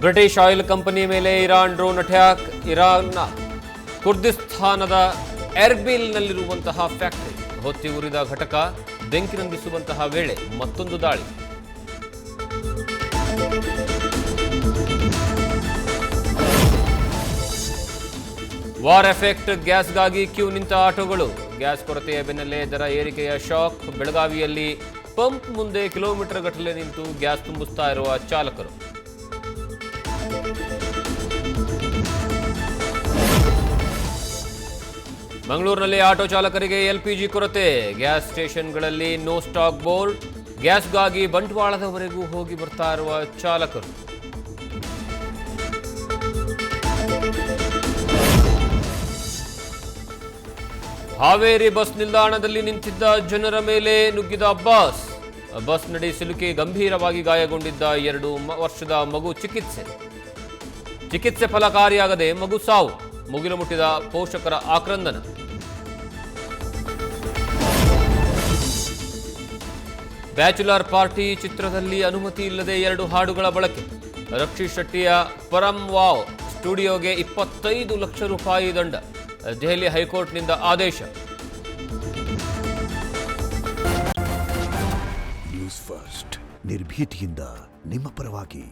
British oil company ಮೇಲೆ Iran drone attack. ಇರಾನ್ನ ಕುರ್ದಿಸ್ತಾನದ ಎರ್ಬಿಲ್ನಲ್ಲಿರುವಂತಹ factory ಹೊತ್ತಿ ಉರಿದ ಘಟಕ. ಬೆಂಕಿ ನಂದಿಸುವಂತಹ ವೇಳೆ ಮತ್ತೊಂದು ದಾಳಿ. War effect. ಗ್ಯಾಸ್ಗಾಗಿ ಕ್ಯೂ ನಿಂತ ಆಟೋಗಳು. ಗ್ಯಾಸ್ ಕೊರತೆಯ ಬೆನ್ನಲ್ಲೇ ದರ ಏರಿಕೆಯ ಶಾಕ್. ಬೆಳಗಾವಿಯಲ್ಲಿ ಪಂಪ್ ಮುಂದೆ ಕಿಲೋಮೀಟರ್ ಗಟ್ಟಲೆ ನಿಂತು ಗ್ಯಾಸ್ ತುಂಬಿಸ್ತಾ ಇರುವ ಚಾಲಕರು. ಮಂಗಳೂರಿನಲ್ಲಿ ಆಟೋ ಚಾಲಕರಿಗೆ ಎಲ್ಪಿಜಿ ಕೊರತೆ. ಗ್ಯಾಸ್ ಸ್ಟೇಷನ್ಗಳಲ್ಲಿ ನೋ ಸ್ಟಾಕ್ ಬೋರ್ಡ್. ಗ್ಯಾಸ್ಗಾಗಿ ಬಂಟ್ವಾಳದವರೆಗೂ ಹೋಗಿ ಬರ್ತಾ ಇರುವ ಚಾಲಕರು. ಹಾವೇರಿ ಬಸ್ ನಿಲ್ದಾಣದಲ್ಲಿ ನಿಂತಿದ್ದ ಜನರ ಮೇಲೆ ನುಗ್ಗಿದ ಬಸ್ ನಡಿ ಸಿಲುಕಿ ಗಂಭೀರವಾಗಿ ಗಾಯಗೊಂಡಿದ್ದ 2 ವರ್ಷದ ಮಗು ಚಿಕಿತ್ಸೆ ಫಲಕಾರಿಯಾಗದೆ ಮಗು ಸಾವು. ಮುಗಿಲು ಮುಟ್ಟಿದ ಪೋಷಕರ ಆಕ್ರಂದನ. ಬ್ಯಾಚುಲರ್ ಪಾರ್ಟಿ ಚಿತ್ರದಲ್ಲಿ ಅನುಮತಿ ಇಲ್ಲದೆ 2 ಹಾಡುಗಳ ಬಳಕೆ. ರಕ್ಷಿತ್ ಶೆಟ್ಟಿಯ ಪರಂ ವಾವ್ ಸ್ಟುಡಿಯೋಗೆ 25 ಲಕ್ಷ ರೂಪಾಯಿ ದಂಡ. ದೆಹಲಿ ಹೈಕೋರ್ಟ್ನಿಂದ ಆದೇಶ. ನ್ಯೂಸ್ ಫಸ್ಟ್ ನಿರ್ಭೀತಿಯಿಂದ ನಿಮ್ಮ ಪರವಾಗಿ.